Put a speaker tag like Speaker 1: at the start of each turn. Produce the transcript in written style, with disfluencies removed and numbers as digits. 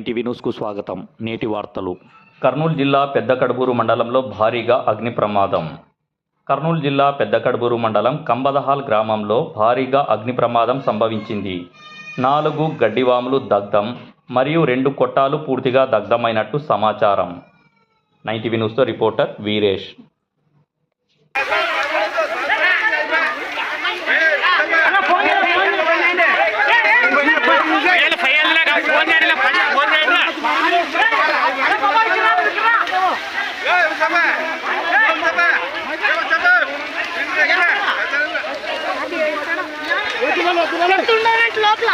Speaker 1: NTV న్యూస్కు స్వాగతం. నేటి వార్తలు.
Speaker 2: కర్నూలు జిల్లా పెద్దకడుబూరు మండలంలో భారీగా అగ్ని ప్రమాదం. కర్నూలు జిల్లా పెద్దకడుబూరు మండలం కంబదహాల్ గ్రామంలో భారీగా అగ్ని ప్రమాదం సంభవించింది. 4 గడ్డివాములు దగ్ధం మరియు 2 కొట్టాలు పూర్తిగా దగ్ధమైనట్టు సమాచారం. NTV న్యూస్తో రిపోర్టర్ వీరేష్.
Speaker 3: లోపల